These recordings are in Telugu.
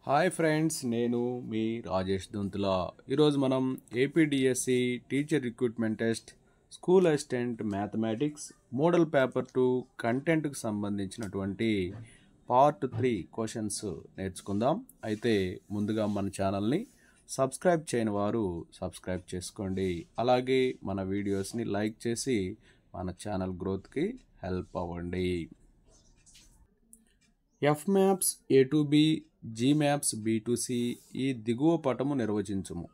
హాయ్ ఫ్రెండ్స్, నేను మీ రాజేష్ దొంతుల. ఈరోజు మనం APDSC teacher recruitment test school assistant mathematics model paper 2 కంటెంట్కి సంబంధించినటువంటి పార్ట్ 3 క్వశ్చన్స్ నేర్చుకుందాం. అయితే ముందుగా మన ఛానల్ని సబ్స్క్రైబ్ చేయని వారు సబ్స్క్రైబ్ చేసుకోండి. అలాగే మన వీడియోస్ని లైక్ చేసి మన ఛానల్ గ్రోత్కి హెల్ప్ అవ్వండి. F maps A to B, G maps B to C ఈ దిగువ పటము నిర్వచించుము.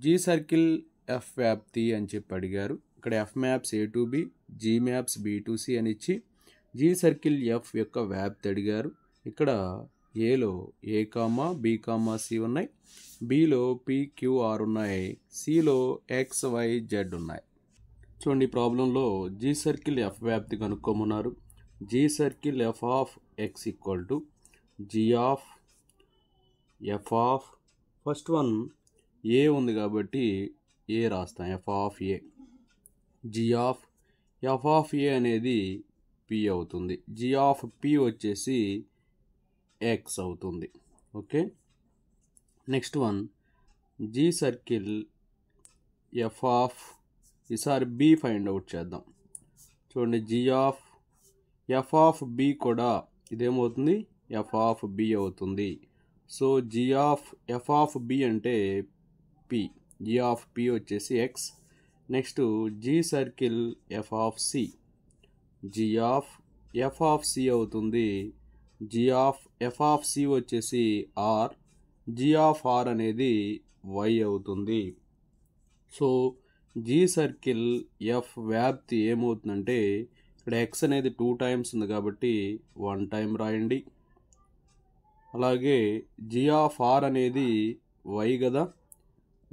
జీ సర్కిల్ ఎఫ్ వ్యాప్తి అని చెప్పి అడిగారు. ఇక్కడ F maps A to B, G maps B to C అని ఇచ్చి జీ సర్కిల్ ఎఫ్ యొక్క వ్యాప్తి అడిగారు. ఇక్కడ ఏలో ఏ కామా బి కామా సి ఉన్నాయి, బిలో పి క్యూ ఆర్ ఉన్నాయి, సిలో ఎక్స్ వై జెడ్ ఉన్నాయి. చూడండి, ఈ ప్రాబ్లంలో జీ సర్కిల్ ఎఫ్ వ్యాప్తి కనుక్కోమన్నారు. G circle f of x equal to g of f of first one a ఉంది కాబట్టి ఏ రాస్తాం, f of a. G of f of a అనేది పి అవుతుంది. జీ ఆఫ్ పి వచ్చేసి ఎక్స్ అవుతుంది. Okay, next one g circle f of, ఈసారి బి ఫైండ్ అవుట్ చేద్దాం. చూడండి, g of f of b కూడా ఇదేమవుతుంది, ఎఫ్ ఆఫ్ బి అవుతుంది. So g of f of B అంటే పి, జీ ఆఫ్ పి వచ్చేసి x. Next g circle f of c, g of f of c అవుతుంది. G of f of c వచ్చేసి ఆర్, జీ ఆఫ్ ఆర్ అనేది వై అవుతుంది. సో జీ సర్కిల్ ఎఫ్ వ్యాప్తి ఏమవుతుందంటే, ఇక్కడ ఎక్స్ అనేది 2 టైమ్స్ ఉంది కాబట్టి 1 టైం రాయండి. అలాగే జీ ఆఫ్ ఆర్ అనేది వై కదా,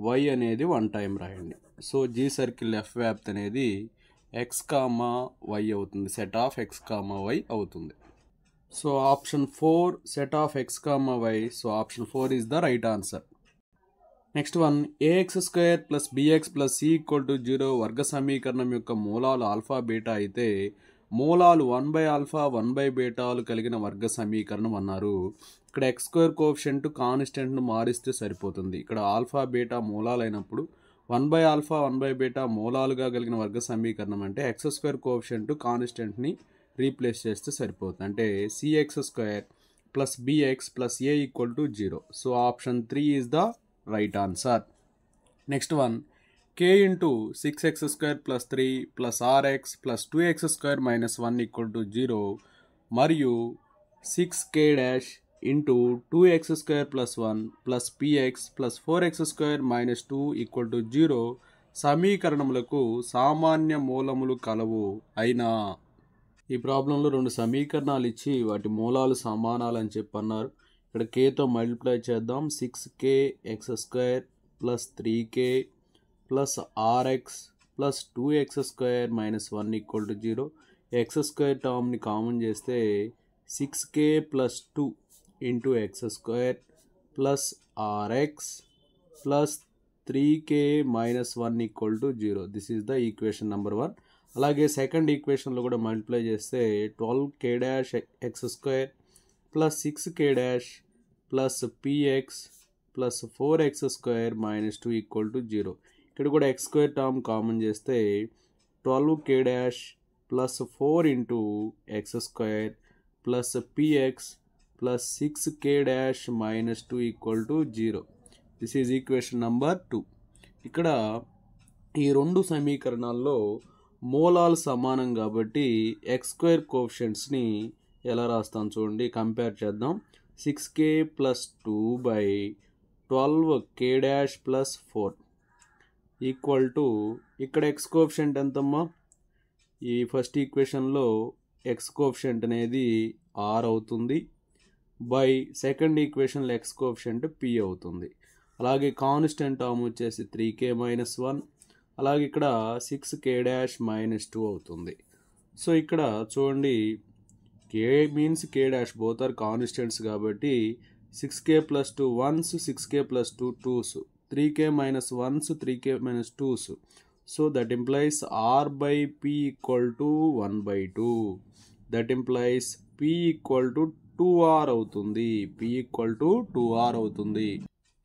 వై అనేది 1 టైం రాయండి. సో జీ సర్కిల్ ఎఫ్ వ్యాప్తి అనేది ఎక్స్ కామా వై అవుతుంది, set of x comma y అవుతుంది. So option 4 set of x comma y. So option 4 is the right answer. Next one a x square plus bx plus c equal to 0 వర్గ సమీకరణం యొక్క మూలాలు ఆల్ఫా బీటా అయితే మూలాలు 1/ఆల్ఫా 1/బీటాలు కలిగిన వర్గ సమీకరణం అన్నారు. ఇక్కడ ఎక్స్ స్క్వేర్ కోఎఫిషియంట్ కాన్స్టెంట్ను మారిస్తే సరిపోతుంది. ఇక్కడ ఆల్ఫా బీటా మూలాలు అయినప్పుడు 1/ఆల్ఫా 1/బీటా మూలాలుగా కలిగిన వర్గ సమీకరణం అంటే ఎక్స్ స్క్వేర్ కోఎఫిషియంట్ కాన్స్టెంట్ని రీప్లేస్ చేస్తే సరిపోతుంది. అంటే CX square plus bx plus A equal to 0. So option 3 is the right answer. Next one k into 6x square plus 3 plus RX plus 2x square minus 1 equal to 0 మరియు 6k dash into 2x square plus 1 plus px plus 4x square minus 2 equal to 0 సమీకరణములకు సామాన్య మూలములు కలవు అయినా. ఈ ప్రాబ్లంలో 2 సమీకరణాలు ఇచ్చి వాటి మూలాలు సమానాలు అని చెప్పన్నారు. ఇక్కడ కేతో మల్టిప్లై చేద్దాం. 6k x square plus 3k plus RX plus 2x square minus 1 equal to 0. X square టర్మ్ని కామన్ చేస్తే 6k plus 2 into x square plus RX plus 3k minus 1 equal to 0. This is the equation number 1. అలాగే సెకండ్ ఈక్వేషన్లో కూడా మల్టిప్లై చేస్తే 12k dash x square plus 6k dash plus px plus 4x square minus 2 equal to 0. ఇక్కడ కూడా ఎక్స్ స్క్వేర్ టర్మ్ కామన్ చేస్తే 12k dash plus 4 into x square plus px plus 6k dash minus 2 equal to 0. This is equation number 2. ఇక్కడ ఈ 2 సమీకరణాల్లో మూలాలు సమానం కాబట్టి ఎక్స్ స్క్వేర్ కోఎఫిషియంట్స్ని ఎలా రాస్తాం చూడండి, కంపేర్ చేద్దాం. 6k plus 2 by 12k dash plus 4 equal to, ఇక్కడ ఎక్స్ కోఎఫిషియంట్ ఎంతమ్మా, ఈ ఫస్ట్ ఈక్వేషన్లో ఎక్స్ కోఎఫిషియంట్ అనేది r అవుతుంది, బై సెకండ్ ఈక్వేషన్లో ఎక్స్ కోఎఫిషియంట్ p అవుతుంది. అలాగే కాన్స్టెంట్ టర్మ్ వచ్చేసి 3k మైనస్ 1, అలాగే ఇక్కడ 6k డాష్ మైనస్ 2 అవుతుంది. సో ఇక్కడ చూడండి, k means k dash both are constants కాబట్టి 6k plus 2 ones, 6k plus 2 twos, 3k minus ones, 3k minus twos. So that implies r by p equal to 1/2. That implies p equal to 2r అవుతుంది. p ఈక్వల్ టు 2r అవుతుంది.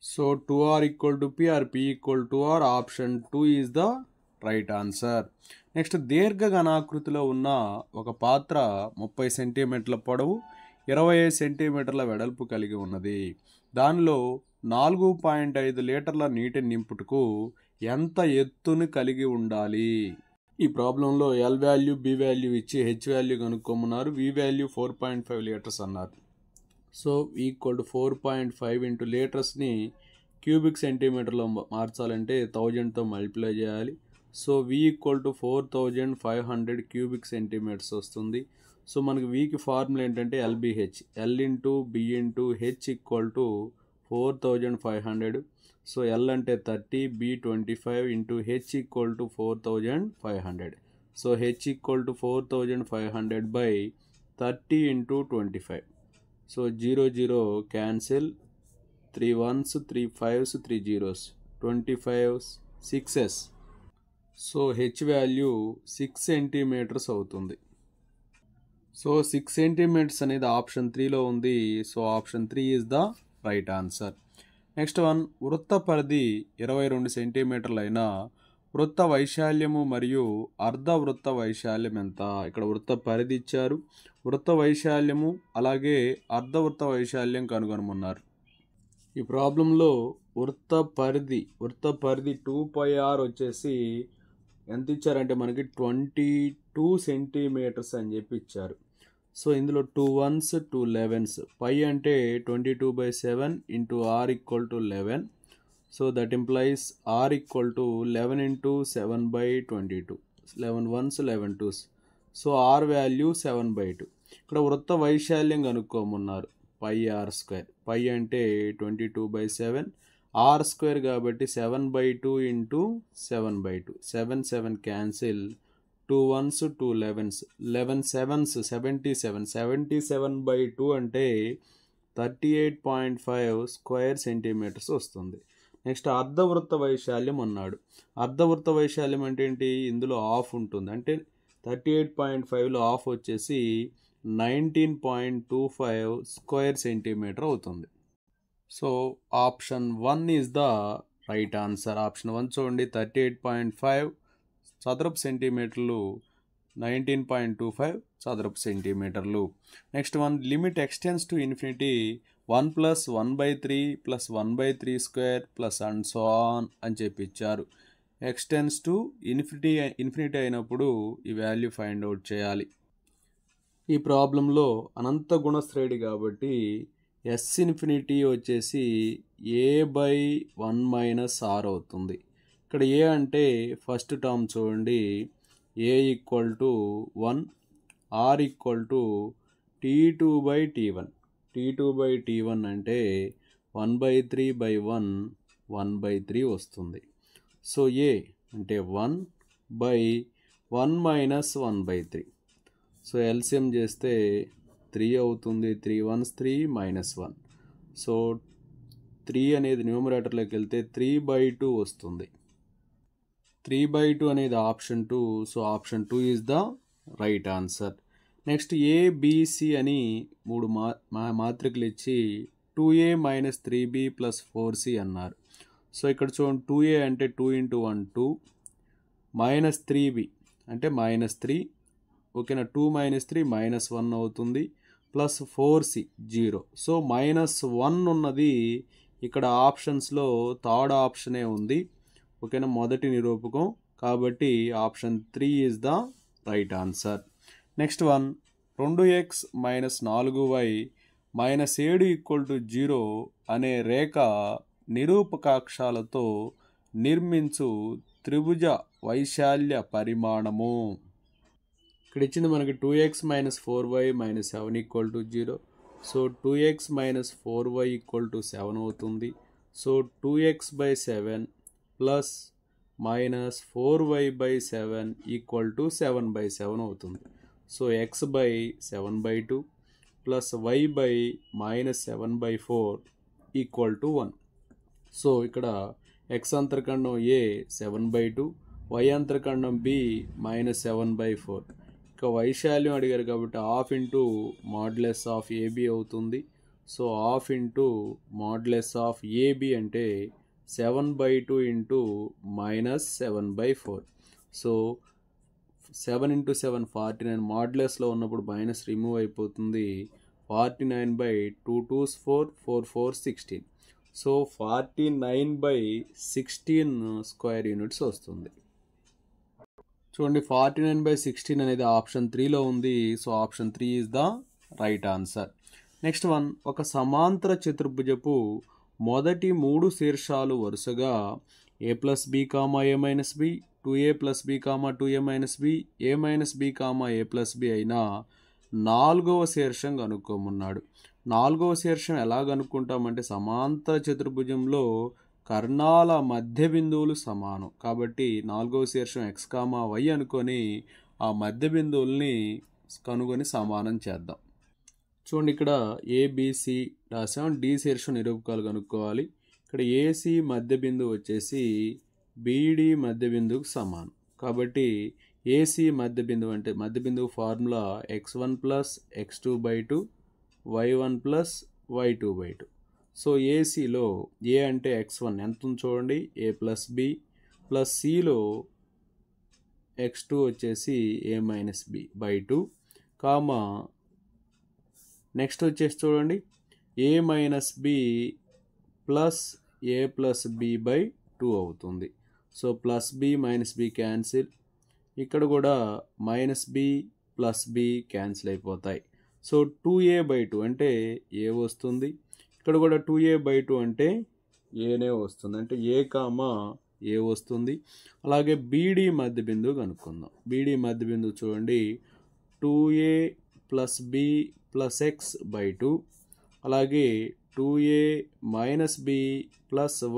So 2r equal to p or p equal to r, option 2 is the right answer. Next దీర్ఘఘనాకృతిలో ఉన్న ఒక పాత్ర 30 సెంటీమీటర్ల పొడవు 25 సెంటీమీటర్ల వెడల్పు కలిగి ఉన్నది. దానిలో 4.5 లీటర్ల నీటిని నింపుటకు ఎంత ఎత్తును కలిగి ఉండాలి? ఈ ప్రాబ్లంలో ఎల్ వాల్యూ బి వాల్యూ ఇచ్చి హెచ్ వాల్యూ కనుక్కోమన్నారు. వి వాల్యూ 4.5 లీటర్స్ అన్నారు. సో ఈక్వల్ టు 4.5 ఇంటూ లీటర్స్ని క్యూబిక్ సెంటీమీటర్లో మార్చాలంటే 1000తో మల్టిప్లై చేయాలి. So v equal to 4500 cubic centimetres వస్తుంది. సో మనకి వికి ఫార్ములా ఏంటంటే l b h, l into b into h equal to 4500. So l అంటే 30, b 25 into h equal to 4500. So h equal to 4500 by 30 into 25. So 0 0 cancel, 3 1s 3 5s 3 zeros, 25 6s. So h value 6 centimetres అవుతుంది. సో 6 సెంటీమీటర్స్ అనేది ఆప్షన్ 3లో ఉంది. So option 3 is the right answer. Next one, వృత్త పరిధి 22 సెంటీమీటర్లు అయిన వృత్త వైశాల్యము మరియు అర్ధ వృత్త వైశాల్యం ఎంత? ఇక్కడ వృత్త పరిధి ఇచ్చారు, వృత్త వైశాల్యము అలాగే అర్ధ వృత్త వైశాల్యం కనుగొనమన్నారు. ఈ ప్రాబ్లంలో వృత్త పరిధి 2πr వచ్చేసి ఎంత ఇచ్చారంటే మనకి 22 సెంటీమీటర్స్ అని చెప్పి ఇచ్చారు. సో ఇందులో 2 1s 2 11s, పై అంటే 22/7 into r equal to 11. So that implies r equal to 11 into 7/22, 11 1s 11 2s. So r value 7/2. ఇక్కడ వృత్త వైశాల్యం కనుక్కోమన్నారు. పై ఆర్ స్క్వేర్, పై అంటే 22/7, ఆర్ స్క్వేర్ కాబట్టి 7/2 into 7/2, 7 7 cancel, 2 1s 2 11s, 11 7s 77, 77/2 అంటే 38.5 స్క్వేర్ సెంటీమీటర్స్ వస్తుంది. నెక్స్ట్ అర్ధవృత్త వైశాల్యం అన్నాడు. అర్ధవృత్త వైశాల్యం అంటే ఏంటి? ఇందులో హాఫ్ ఉంటుంది, అంటే 38.5లో హాఫ్ వచ్చేసి 19.25 స్క్వేర్ సెంటీమీటర్ అవుతుంది. So option 1 is the right answer. Option 1 చూడండి, 38.5 చదరపు సెంటీమీటర్లు, 19.25 చదరపు సెంటీమీటర్లు. Next one, limit x tends to infinity 1 + 1/3 + 1/3 square plus and so on అని చెప్పి ఇచ్చారు. ఎక్స్టెన్స్ టు ఇన్ఫినిటీ అయినప్పుడు ఈ వాల్యూ ఫైండ్ అవుట్ చేయాలి. ఈ ప్రాబ్లంలో అనంత గుణశ్రేణి కాబట్టి ఎస్ ఇన్ఫినిటీ వచ్చేసి a/1 - r అవుతుంది. ఇక్కడ ఏ అంటే ఫస్ట్ టర్మ్ చూడండి, a equal to 1, r equal to t2/t1. t2/t1 అంటే 1/3/1 1/3 వస్తుంది. సో a అంటే 1/1 - 1/3. సో ఎల్సిఎం చేస్తే 3 అవుతుంది. 3 1s 3 -1. సో 3 అనేది న్యూమరేటర్లోకి వెళ్తే 3/2 వస్తుంది. 3/2 అనేది option 2. So option 2 is the right answer. Next ABC అని 3 మాత్రికలు ఇచ్చి 2a - 3b + 4c అన్నారు. సో ఇక్కడ చూడండి, 2a అంటే 2 × 1 2, -3b అంటే -3, ఓకేనా, 2 - 3 -1 అవుతుంది, ప్లస్ 4c 0. సో -1 ఉన్నది ఇక్కడ ఆప్షన్స్లో థర్డ్ ఆప్షనే ఉంది, ఓకేనా, మొదటి నిరూపకం. కాబట్టి option 3 is the right answer. Next one, 2x - 4y - 7 = 0 అనే రేఖ నిరూపకాక్షాలతో నిర్మించు త్రిభుజ వైశాల్య పరిమాణము. ఇక్కడ ఇచ్చింది మనకి 2x - 4y - 7 = 0. So 2x - 4y = 7 అవుతుంది. సో 2x/7 ప్లస్ -4y/7 = 7/7 అవుతుంది. So x/7/2 plus y/-7/4 = 1. So ఇక్కడ x అంతర్ఖండం a 7/2, y అంతర్ఖండం b -7/4. ఇక వైశాల్యం అడిగారు కాబట్టి half into modulus of a b అవుతుంది. So half into modulus of a b అంటే 7/2 ఇంటూ -7/4. సో 7 × 7 49, మాడ్యులస్లో ఉన్నప్పుడు మైనస్ రిమూవ్ అయిపోతుంది. 49/2 2s 4 4 4 16. సో 49/16 స్క్వేర్ యూనిట్స్ వస్తుంది. చూడండి 49/16 అనేది ఆప్షన్ 3లో ఉంది. So option 3 is the right answer. Next one, ఒక సమాంతర చతుర్భుజపు మొదటి 3 శీర్షాలు వరుసగా a + b, a - b, 2a + b, 2a - b, a - b, a + b అయినా 4వ శీర్షం కనుక్కోమన్నాడు. 4వ శీర్షం ఎలా కనుక్కుంటామంటే సమాంతర చతుర్భుజంలో కర్ణాల మధ్య బిందువులు సమానం కాబట్టి 4వ శీర్షం x, y అనుకొని ఆ మధ్య బిందువుల్ని కనుగొని సమానం చేద్దాం. చూడండి ఇక్కడ ఏబిసి రాసాం. డి శీర్షం నిరూపకాలు కనుక్కోవాలి. ఇక్కడ ఏసి మధ్య బిందువు వచ్చేసి బీడి మధ్య బిందువుకు సమానం కాబట్టి ఏసి మధ్య బిందువు అంటే మధ్య బిందువు formula x1 + x2/2 y1 + y2/2. So ఏసీలో ఏ అంటే x1 ఎంత ఉంది చూడండి, a + b ప్లస్ సిలో x2 వచ్చేసి a - b/2 కామా నెక్స్ట్ వచ్చేసి చూడండి a - b plus a + b/2 అవుతుంది. So plus b - b cancel, ఇక్కడ కూడా -b ప్లస్ b క్యాన్సిల్ అయిపోతాయి. సో 2a/2 అంటే a వస్తుంది. ఇక్కడ కూడా 2a/2 అంటే ఏనే వస్తుంది, అంటే a, a వస్తుంది. అలాగే బీడి మధ్య బిందువు కనుక్కుందాం. బీడి మధ్య బిందువు చూడండి 2a + b + x/2 అలాగే 2a - b +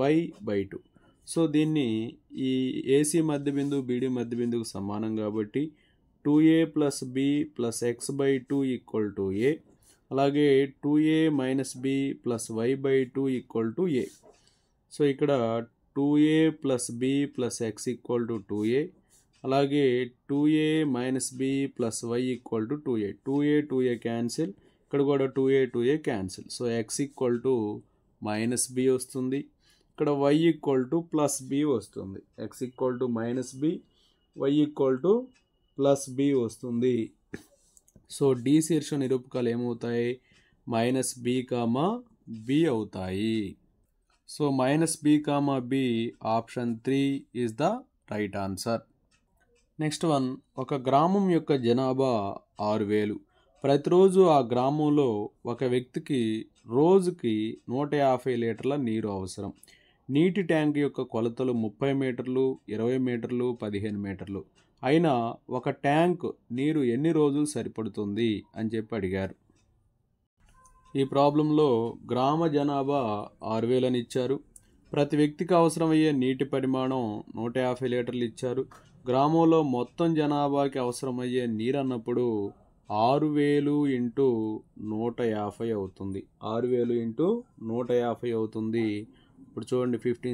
y/2. సో దీన్ని ఈ ఏసీ మధ్య బిందువు బీడి మధ్య బిందువుకు సమానం కాబట్టి 2a + b + x/2 = a అలాగే 2a - b + y/2 = a. So ఇక్కడ 2a + b + x = 2a అలాగే 2a - b + y = 2a. 2a cancel, ఇక్కడ కూడా 2a cancel. So x = -b వస్తుంది. ఇక్కడ y = +b వస్తుంది. x = -b, y = +b వస్తుంది. సో డి శీర్ష నిరూపకాలు ఏమవుతాయి, -b, b అవుతాయి. So -b, b option 3 is the right answer. Next one, ఒక గ్రామం యొక్క జనాభా 6000. ప్రతిరోజు ఆ గ్రామంలో ఒక వ్యక్తికి రోజుకి 150 లీటర్ల నీరు అవసరం. నీటి ట్యాంక్ యొక్క కొలతలు 30 మీటర్లు, 20 మీటర్లు, 15 మీటర్లు అయినా ఒక ట్యాంక్ నీరు ఎన్ని రోజులు సరిపడుతుంది అని చెప్పి అడిగారు. ఈ ప్రాబ్లంలో గ్రామ జనాభా 6000 అని ఇచ్చారు. ప్రతి వ్యక్తికి అవసరమయ్యే నీటి పరిమాణం 150 లీటర్లు ఇచ్చారు. గ్రామంలో మొత్తం జనాభాకి అవసరమయ్యే నీరు అన్నప్పుడు 6000 × 150 అవుతుంది. 6000 × 150 అవుతుంది. ఇప్పుడు చూడండి 15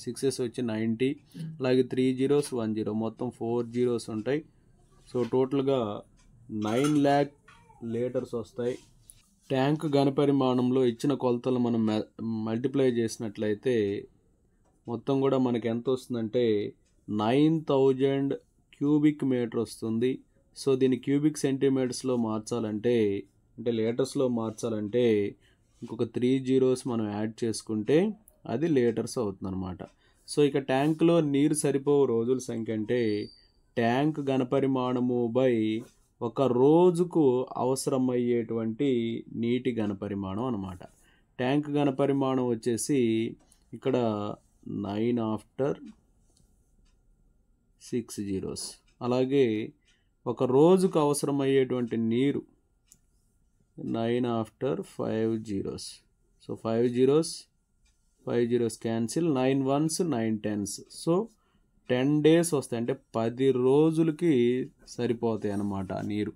6s వచ్చి 90 అలాగే 3 zeros 1 0 మొత్తం 4 zeros ఉంటాయి. సో టోటల్గా 9 lakh లీటర్స్ వస్తాయి. ట్యాంక్ ఘనపరిమాణంలో ఇచ్చిన కొలతలు మనం మల్టిప్లై చేసినట్లయితే మొత్తం కూడా మనకి ఎంత వస్తుందంటే 9000 క్యూబిక్ మీటర్ వస్తుంది. సో దీన్ని క్యూబిక్ సెంటీమీటర్స్లో మార్చాలంటే అంటే లీటర్స్లో మార్చాలంటే ఇంకొక 3 zeros మనం యాడ్ చేసుకుంటే అది లీటర్స్ అవుతుంది అనమాట. సో ఇక ట్యాంకులో నీరు సరిపోవు రోజుల సంఖ్య అంటే ట్యాంక్ ఘనపరిమాణము బై ఒక రోజుకు అవసరమయ్యేటువంటి నీటి ఘనపరిమాణం అనమాట. ట్యాంక్ ఘనపరిమాణం వచ్చేసి ఇక్కడ 9 ఆఫ్టర్ 6 zeros అలాగే ఒక రోజుకు అవసరమయ్యేటువంటి నీరు 9 after 5 zeros. So 5 zeros cancel, 9 ones 9 10s. So 10 days వస్తాయి, అంటే 10 రోజులకి సరిపోతాయి అన్నమాట నీరు.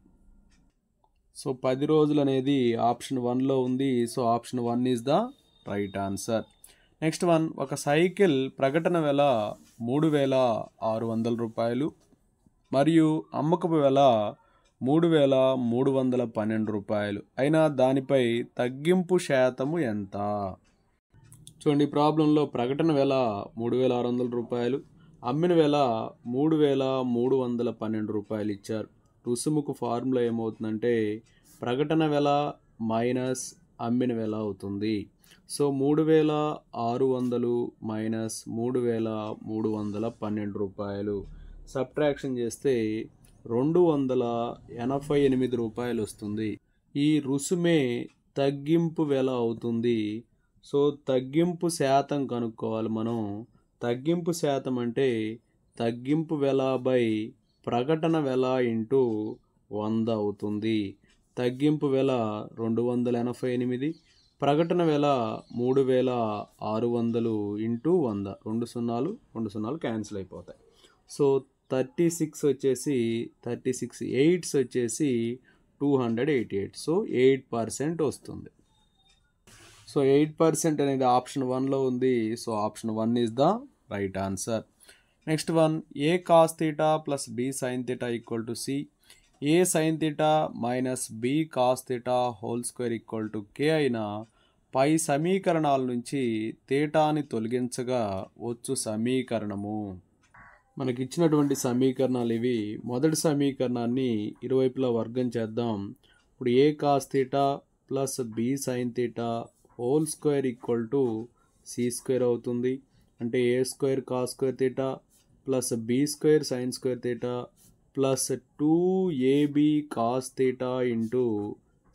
సో 10 రోజులు అనేది ఆప్షన్ 1లో ఉంది. So option 1 is the right answer. Next one, ఒక సైకిల్ ప్రకటన వెల 3600 రూపాయలు. మరియు అమ్మకపు వెల 3,312 రూపాయలు అయినా దానిపై తగ్గింపు శాతము ఎంత? చూడండి, ప్రాబ్లంలో ప్రకటన వెల 3,600 రూపాయలు, అమ్మిన వెల 3,312 రూపాయలు ఇచ్చారు. రుసుముకు ఫార్ములా ఏమవుతుందంటే ప్రకటన వెల మైనస్ అమ్మిన వెల అవుతుంది. సో 3,600 మైనస్ 3,312 రూపాయలు సబ్ట్రాక్షన్ చేస్తే 288 రూపాయలు వస్తుంది. ఈ రుసుమే తగ్గింపు వెల అవుతుంది. సో తగ్గింపు శాతం కనుక్కోవాలి మనం. తగ్గింపు శాతం అంటే తగ్గింపు వెల బై ప్రకటన వెల ఇంటూ 100 అవుతుంది. తగ్గింపు వెల 288, ప్రకటన వెల 3,600 ఇంటూ 100, 2 సున్నాలు క్యాన్సిల్ అయిపోతాయి. సో 36 వచ్చేసి 36 8s వచ్చేసి 288. సో 8% వస్తుంది. సో 8% అనేది ఆప్షన్ 1లో ఉంది. So option 1 is the right answer. Next one, a cos theta plus b sine theta equal to c, a sine theta minus b cos theta whole square equal to k అయిన పై సమీకరణాల నుంచి థీటాని తొలగించగా వచ్చు సమీకరణము. మనకి ఇచ్చినటువంటి సమీకరణాలు ఇవి. మొదటి సమీకరణాన్ని ఇరువైపులా వర్గం చేద్దాం. ఇప్పుడు a cos theta plus b sine theta whole square equal to c square అవుతుంది. అంటే a square cos square theta plus B square sine square theta plus 2ab cos theta into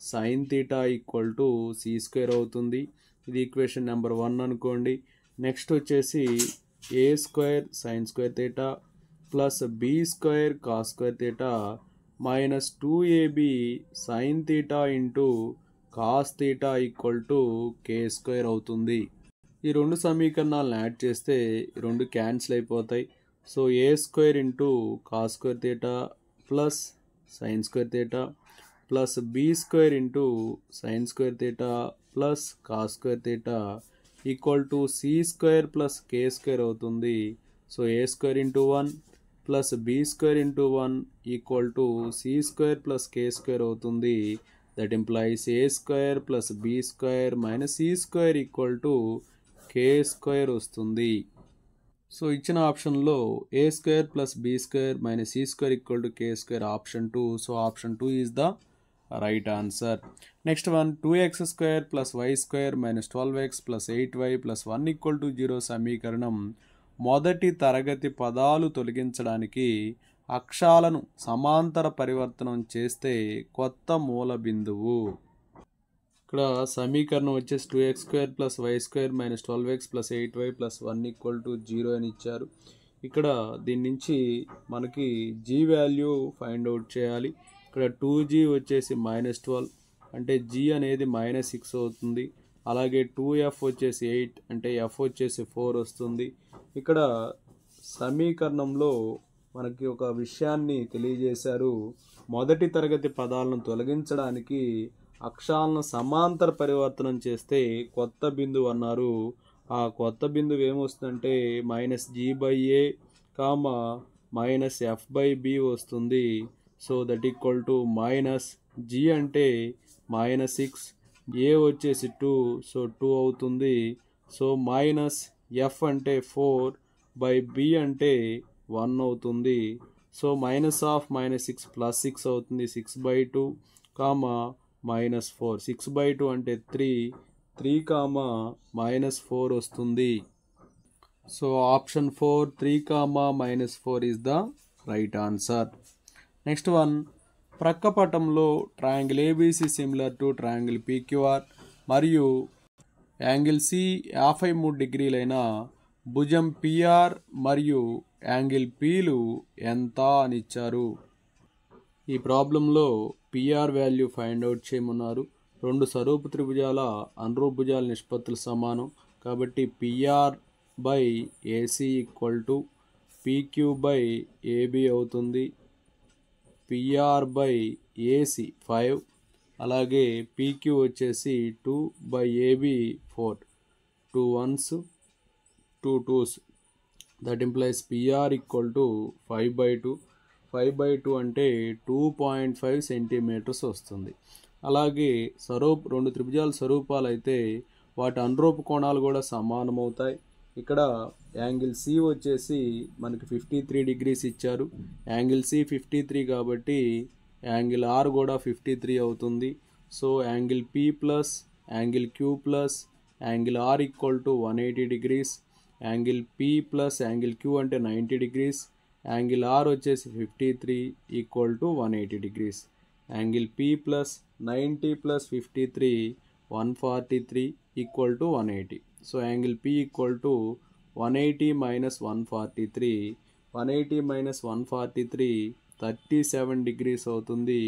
sine theta equal to c square అవుతుంది. ఇది ఈక్వేషన్ నెంబర్ 1 అనుకోండి. నెక్స్ట్ వచ్చేసి a square sine square theta plus B square cos square theta minus 2ab sine theta into cos theta equal to K square అవుతుంది. ఈ రెండు సమీకరణాలను యాడ్ చేస్తే ఈ రెండు క్యాన్సిల్ అయిపోతాయి. So a square into cos square theta plus sine square theta plus B square into sine square theta plus cos square theta equal to c square plus k square అవుతుంది. So a square into 1 plus B square into 1 equal to c square plus k square అవుతుంది. That implies a square plus B square minus C square equal to K square వస్తుంది. సో ఇచ్చిన ఆప్షన్లో ఏ square plus B square minus C square equal to K square option 2. So option 2 is the right answer. Next one, 2x square plus Y square minus 12x plus 8y plus 1 equal to 0 సమీకరణం మొదటి తరగతి పదాలు తొలగించడానికి అక్షాలను సమాంతర పరివర్తనం చేస్తే కొత్త మూల బిందువు. ఇక్కడ సమీకరణం వచ్చేసి 2x square plus Y square minus 12x plus 8y plus 1 equal to 0 అని ఇచ్చారు. ఇక్కడ దీని నుంచి మనకి g వాల్యూ ఫైండ్ అవుట్ చేయాలి. ఇక్కడ 2g వచ్చేసి -12 అంటే g అనేది -6 అవుతుంది. అలాగే 2f వచ్చేసి 8 అంటే f వచ్చేసి 4 వస్తుంది. ఇక్కడ సమీకరణంలో మనకి ఒక విషయాన్ని తెలియజేశారు. మొదటి తరగతి పదాలను తొలగించడానికి అక్షాలను సమాంతర పరివర్తనం చేస్తే కొత్త బిందువు అన్నారు. ఆ కొత్త బిందువు ఏమొస్తుందంటే -g/a -f/b వస్తుంది. So that equal to -g అంటే -6, a వచ్చేసి 2, సో 2 అవుతుంది. సో -f అంటే 4/b అంటే 1 అవుతుంది. సో -6 + 6 అవుతుంది, 6/2 -4, 6/2 అంటే 3 -4 వస్తుంది. So option 4 3, -4 is the right answer. Next one, ప్రక్క పటంలో triangle ABC similar to triangle PQR మరియు యాంగిల్ సి 53 డిగ్రీలైన భుజం పిఆర్ మరియు యాంగిల్ పీలు ఎంత అని ఇచ్చారు. ఈ ప్రాబ్లంలో పిఆర్ వాల్యూ ఫైండ్ అవుట్ చేయమన్నారు. రెండు సరూపు త్రిభుజాల అనురూప భుజాల నిష్పత్తులు సమానం కాబట్టి PR/AC ఈక్వల్ టు PQ/AB అవుతుంది. PR/AC 5, అలాగే PQ వచ్చేసి 2/AB 4, 2 1s 2 2s. That implies PR equal to 5/2. 5/2 అంటే 2.5 సెంటీమీటర్స్ వస్తుంది. అలాగే రెండు త్రిభుజాల స్వరూపాలు అయితే వాటి అనురూప కోణాలు కూడా సమానమవుతాయి. ఇక్కడ యాంగిల్ సి వచ్చేసి మనకి 53 డిగ్రీస్ ఇచ్చారు. యాంగిల్ సి 53 కాబట్టి యాంగిల్ ఆర్ కూడా 53 అవుతుంది. So angle P plus angle Q plus angle R equal to 180 degrees. Angle P plus angle Q అంటే 90 డిగ్రీస్. యాంగిల్ ఆర్ వచ్చేసి 53 equal to 180 degrees. Angle P plus 90 plus 53 143 equal to 180. So angle P equal to 180 minus 143. 180 minus 143 37 degrees అవుతుంది.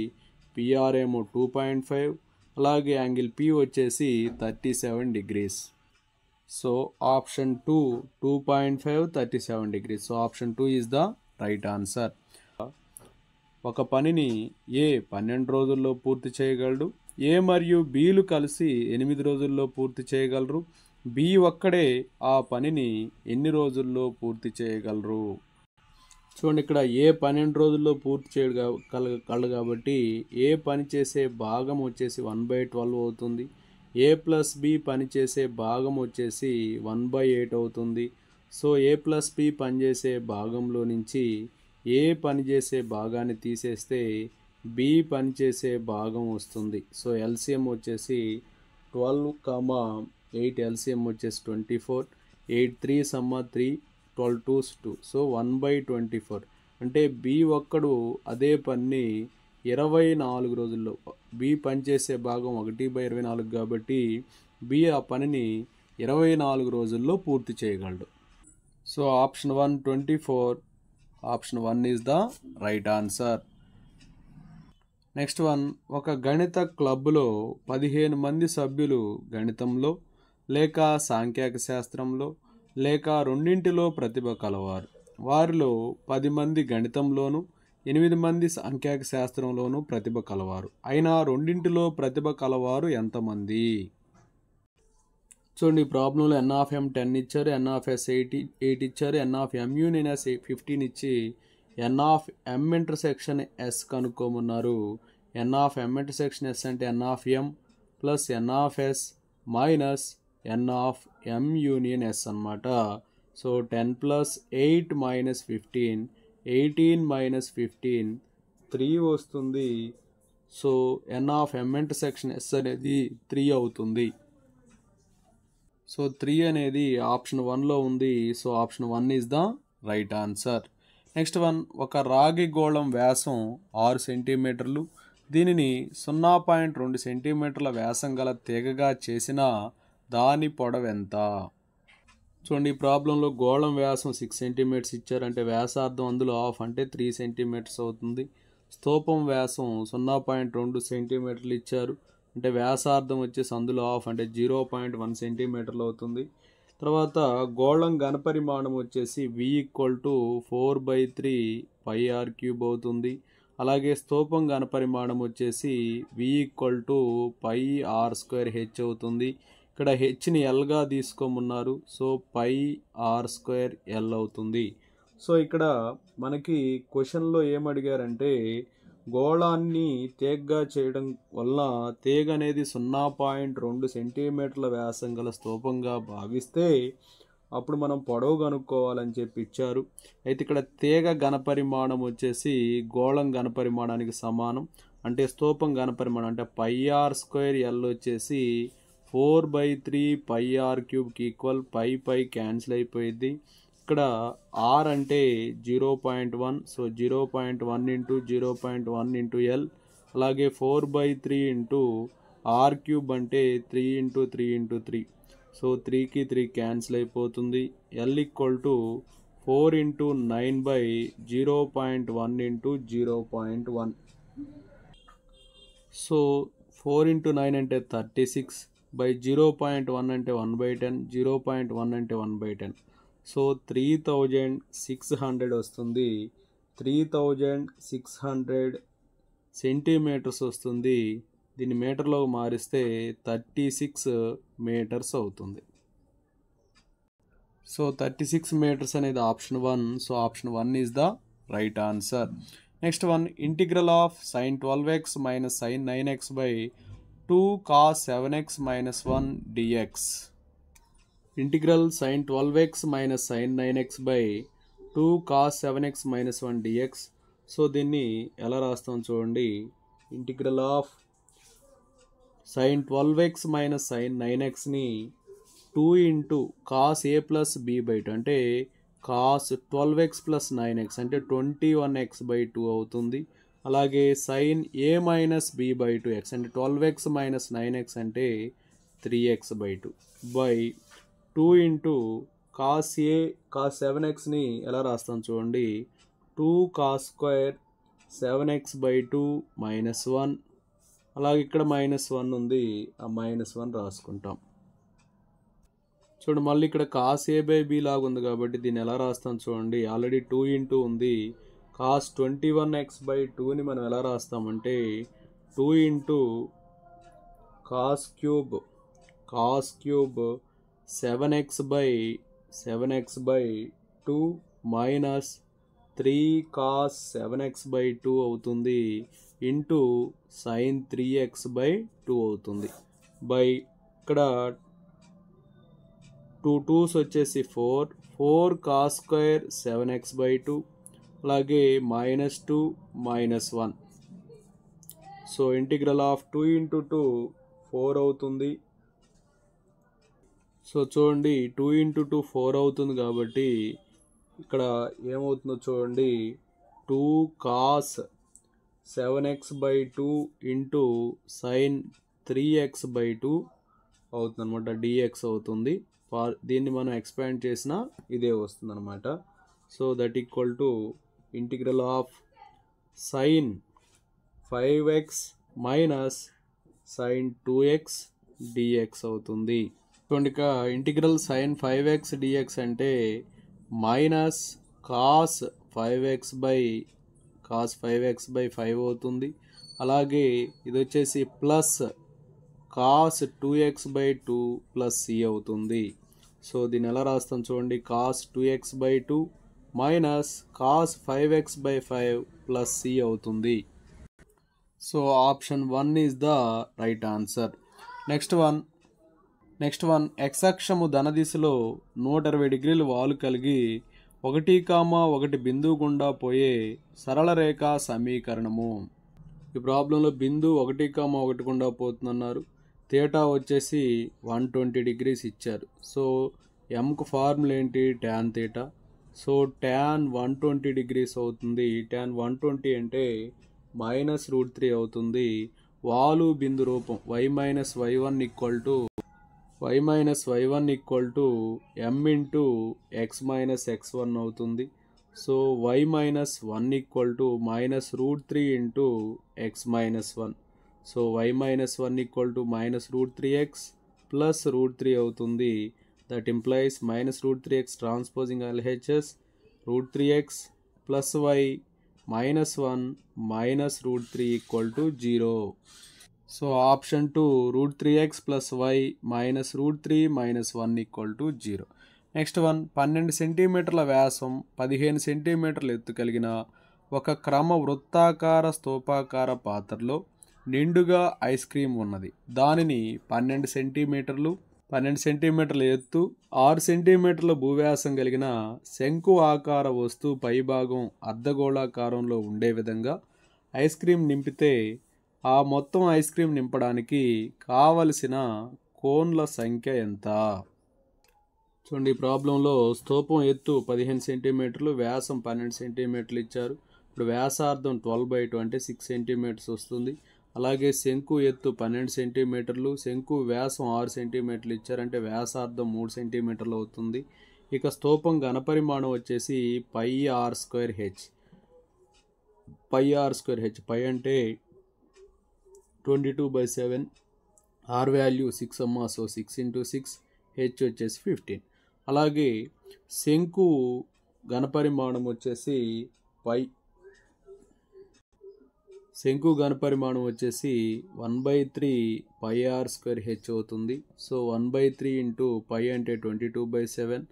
పిఆర్ ఏమో 2.5. అలాగే యాంగిల్ పి వచ్చేసి 37 degrees. So option 2 2.5 37 degrees. So option 2 is the right answer. ఒక పనిని ఏ 12 రోజుల్లో పూర్తి చేయగలడు. ఏ మరియు బిలు కలిసి 8 రోజుల్లో పూర్తి చేయగలరు. బి ఒక్కడే ఆ పనిని ఎన్ని రోజుల్లో పూర్తి చేయగలరు? చూడండి, ఇక్కడ ఏ 12 రోజుల్లో పూర్తి చేయగలరు కాబట్టి ఏ పని చేసే భాగం వచ్చేసి 1/12 అవుతుంది. ఏ ప్లస్ బి పని చేసే భాగం వచ్చేసి 1/8 అవుతుంది. సో ఏ ప్లస్ బి పనిచేసే భాగంలో నుంచి ఏ పని చేసే భాగాన్ని తీసేస్తే బి పని చేసే భాగం వస్తుంది. సో ఎల్సిఎం వచ్చేసి 12, 8 ఎల్సిఎం వచ్చేసి 24. 8 3 3 12 2s 2. సో 1/24 అంటే బి ఒక్కడు అదే పని 24 రోజుల్లో. బి పనిచేసే భాగం 1/24 కాబట్టి బి ఆ పనిని 24 రోజుల్లో పూర్తి చేయగలడు. So option 1 24. Option 1 is the right answer. Next one, ఒక గణిత క్లబ్లో 15 మంది సభ్యులు గణితంలో లేక సాంఖ్యక శాస్త్రంలో లేక రెండింటిలో ప్రతిభ కలవారు. వారిలో 10 మంది గణితంలోను 8 మంది సాంఖ్యక శాస్త్రంలోనూ ప్రతిభ కలవారు. అయినా రెండింటిలో ప్రతిభ కలవారు ఎంతమంది? చూడండి, ఈ ప్రాబ్లంలో ఎన్ ఆఫ్ ఎం 10 ఇచ్చారు, ఎన్ ఆఫ్ ఎస్ 8 ఇచ్చారు, n of m union s 15 ఇచ్చి n of m intersection s కనుక్కోమన్నారు. N of m intersection s అంటే n of m plus n of s minus n of m union s అనమాట. సో 10 ప్లస్ 8 మైనస్ 15, 18 మైనస్ 15 3 వస్తుంది. So n of m intersection s అనేది 3 అవుతుంది. సో 3 అనేది ఆప్షన్ 1లో ఉంది. So option 1 is the right answer. Next one, ఒక రాగి గోళం వ్యాసం 6 సెంటీమీటర్లు, దీనిని 0.2 సెంటీమీటర్ల వ్యాసం గల తీగగా చేసిన దాని పొడవు ఎంత? చూడండి, ఈ ప్రాబ్లంలో గోళం వ్యాసం 6 సెంటీమీటర్స్ ఇచ్చారు, అంటే వ్యాసార్థం అందులో హాఫ్ అంటే 3 సెంటీమీటర్స్ అవుతుంది. స్తూపం వ్యాసం 0.2 సెంటీమీటర్లు ఇచ్చారు, అంటే వ్యాసార్థం వచ్చేసి అందులో హాఫ్ అంటే 0.1 సెంటీమీటర్లు అవుతుంది. తర్వాత గోళం ఘనపరిమాణం వచ్చేసి v = 4/3 πr³ అవుతుంది. అలాగే స్తూపం ఘనపరిమాణం వచ్చేసి v = πr²h అవుతుంది. ఇక్కడ హెచ్ని ఎల్గా తీసుకోమన్నారు, సో πr²l అవుతుంది. సో ఇక్కడ మనకి క్వశ్చన్లో ఏమడిగారంటే గోళాన్ని తీగగా చేయడం వల్ల తీగ అనేది 0.2 సెంటీమీటర్ల వ్యాసం గల స్తూపంగా భావిస్తే అప్పుడు మనం పొడవు కనుక్కోవాలని చెప్పి ఇచ్చారు. అయితే ఇక్కడ తీగ ఘనపరిమాణం వచ్చేసి గోళం ఘనపరిమాణానికి సమానం, అంటే స్తూపం ఘనపరిమాణం అంటే πr²l వచ్చేసి 4/3 πr³ ఈక్వల్ పై క్యాన్సిల్ అయిపోయింది. ఇక్కడ r అంటే 0.1, సో 0.1 ఇంటూ 0.1 ఇంటూ l, అలాగే 4/3 ఇంటూ r³ అంటే 3 ఇంటూ 3 ఇంటూ 3, సో 3కి 3 క్యాన్సిల్ అయిపోతుంది. l = 4 into 9/0.1 into 0.1, so 4 into 9 అంటే 36 బై 0.1 అంటే 1/10, 0.1 అంటే 1/10, సో 3600 వస్తుంది. 3600 సెంటీమీటర్స్ వస్తుంది. దీన్ని మీటర్లో మారిస్తే 36 మీటర్స్ అవుతుంది. సో 36 మీటర్స్ అనేది option 1. So option 1 is the right answer. Next one integral of sin 12x minus sin 9x by 2 cos 7x minus 1 dx. Integral sin 12x minus sin 9x by 2 cos 7x minus 1 dx. So దీన్ని ఎలా రాస్తాం చూడండి. Integral of sin 12x minus sin 9xని 2 into cos a plus b by 2 అంటే cos 12x ప్లస్ 9x అంటే 21x బై 2 అవుతుంది. అలాగే sin a minus b by 2x అంటే 12x మైనస్ 9x అంటే 3x by 2 by 2 into cos a cos 7xని ఎలా రాస్తాం చూడండి. 2 cos square 7x by 2 minus 1. అలాగే ఇక్కడ మైనస్ 1 ఉంది, ఆ మైనస్ 1 రాసుకుంటాం. చూడండి మళ్ళీ ఇక్కడ cos a బై b లాగా ఉంది కాబట్టి దీన్ని ఎలా రాస్తాం చూడండి. ఆల్రెడీ 2 ఇంటూ ఉంది. cos 21x బై 2ని మనం ఎలా రాస్తామంటే 2 into cos cube 7x by 2 minus 3 cos 7x by 2 అవుతుంది ఇంటూ sin 3x బై 2 అవుతుంది బై ఇక్కడ 2 2s వచ్చేసి 4 cos స్క్వేర్ 7x బై 2 అలాగే minus 2 minus 1. So integral of 2 into 2 4 అవుతుంది. సో చూడండి 2 ఇంటూ 2 4 అవుతుంది కాబట్టి ఇక్కడ ఏమవుతుందో చూడండి. 2 cos 7x by 2 into sin 3x by 2 అవుతుంది అనమాట, dx అవుతుంది. దీన్ని మనం ఎక్స్పాండ్ చేసినా ఇదే వస్తుంది అనమాట. So that equal to integral of sin 5x minus sin 2x dx అవుతుంది. చూడండి ఇక ఇంటిగ్రల్ sin 5x dx అంటే మైనస్ cos 5x బై 5 అవుతుంది. అలాగే ఇది వచ్చేసి plus cos 2x by 2 plus c అవుతుంది. సో దీన్ని ఎలా రాస్తాం చూడండి. cos 2x by 2 minus cos 5x by 5 plus c అవుతుంది. So option 1 is the right answer. Next one x అక్షము ధన దిశలో 120 డిగ్రీలు వాలు కలిగి 1,1 బిందువు గుండా పోయే సరళ రేఖ సమీకరణము. ఈ ప్రాబ్లంలో బిందువు 1,1 గుండా పోతుందన్నారు. థీటా వచ్చేసి 120 డిగ్రీస్ ఇచ్చారు. సో ఎంకు ఫార్ములా ఏంటి, tan theta. So tan 120 degrees అవుతుంది. ట్యాన్ 120 అంటే -√3 అవుతుంది. వాలు బిందు రూపం y minus y1 equal to m into x minus x1 అవుతుంది. So y minus 1 equal to -√3 into x minus 1. So y minus 1 equal to -√3x plus √3 అవుతుంది. That implies -√3x transposing LHS √3x plus y -1 -√3 equal to 0. So option 2 √3x plus y -√3 -1 equal to 0. Next one 12 సెంటీమీటర్ల వ్యాసం 15 సెంటీమీటర్ల ఎత్తు కలిగిన ఒక క్రమ వృత్తాకార స్తూపాకార పాత్రలో నిండుగా ఐస్ క్రీమ్ ఉన్నది. దానిని 12 సెంటీమీటర్ల ఎత్తు 6 సెంటీమీటర్ల భూవ్యాసం కలిగిన శంకు ఆకార వస్తువు పైభాగం అర్ధగోళాకారంలో ఉండే విధంగా ఐస్ క్రీమ్ నింపితే ఆ మొత్తం ఐస్ క్రీమ్ నింపడానికి కావలసిన కోన్ల సంఖ్య ఎంత? చూడండి ఈ ప్రాబ్లంలో స్తూపం ఎత్తు 15 సెంటీమీటర్లు, వ్యాసం 12 సెంటీమీటర్లు ఇచ్చారు. ఇప్పుడు వ్యాసార్థం 12/2 అంటే 6 సెంటీమీటర్స్ వస్తుంది. అలాగే శంకు ఎత్తు 12 సెంటీమీటర్లు, శంకు వ్యాసం 6 సెంటీమీటర్లు ఇచ్చారంటే వ్యాసార్థం 3 సెంటీమీటర్లు అవుతుంది. ఇక స్తూపం ఘనపరిమాణం వచ్చేసి πr²h. పై అంటే 22/7, ఆర్ వాల్యూ 6 అమ్మా. సో 6 × 6, హెచ్ వచ్చేసి 15. అలాగే శంకు ఘనపరిమాణం వచ్చేసి శంకు ఘనపరిమాణం వచ్చేసి 1/3 πr²h అవుతుంది. సో 1/3 × π అంటే 22/7,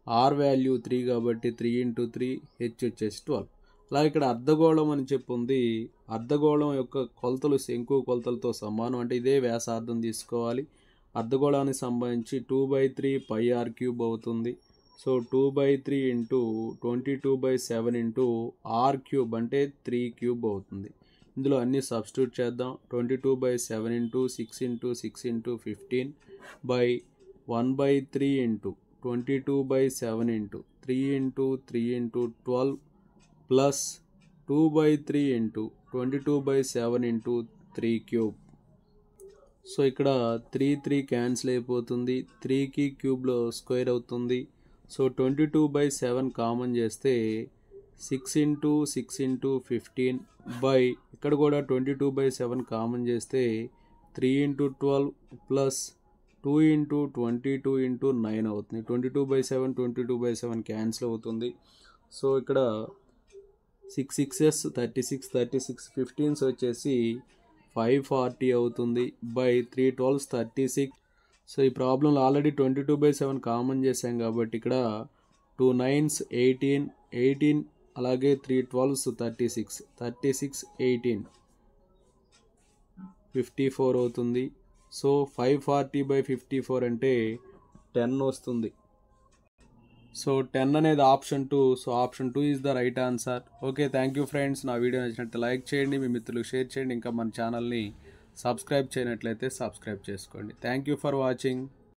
ఆర్ వాల్యూ 3 కాబట్టి 3 × 3, హెచ్ వచ్చేసి 12. అలా ఇక్కడ అర్ధగోళం అని చెప్పి ఉంది. అర్ధగోళం యొక్క కొలతలు శంకు కొలతలతో సమానం, అంటే ఇదే వ్యాసార్థం తీసుకోవాలి. అర్ధగోళానికి సంబంధించి 2/3 పై ఆర్ క్యూబ్ అవుతుంది. So 2/3 into 22/7 into R cube అంటే 3 క్యూబ్ అవుతుంది. ఇందులో అన్ని సబ్స్టిట్యూట్ చేద్దాం. 22/7 into 6 into 6 into 15 by 1/3 into 22/7 into 3 into 3 into 12 plus 2/3 into 22/7 into 3 cube. So ఇక్కడ 3 క్యాన్సిల్ అయిపోతుంది, 3కి క్యూబ్లో స్క్వేర్ అవుతుంది. సో 22/7 కామన్ చేస్తే 6 ఇంటూ 6 ఇంటూ 15 బై ఇక్కడ కూడా 22/7 కామన్ చేస్తే 3 ఇంటూ 12 ప్లస్ 2 ఇంటూ 22 ఇంటూ 9 అవుతుంది. 22/7 22/7 క్యాన్సిల్ అవుతుంది. సో ఇక్కడ 6 6s 36 36 15s వచ్చేసి 540 అవుతుంది బై 3 12s 36. సో ఈ ప్రాబ్లంలో ఆల్రెడీ 22/7 కామన్ చేసాం కాబట్టి ఇక్కడ 2 9s 18 18 అలాగే 3 12s 36 36 18 54 అవుతుంది. సో 540/54 అంటే 10 వస్తుంది. సో 10 అనేది option 2. So option 2 is the right answer. Okay, thank you friends. నా వీడియో నచ్చినట్టు లైక్ చేయండి, మీ మిత్రులకు షేర్ చేయండి, ఇంకా మన ఛానల్ని సబ్స్క్రైబ్ చేయనట్లయితే సబ్స్క్రైబ్ చేసుకోండి. Thank you for watching.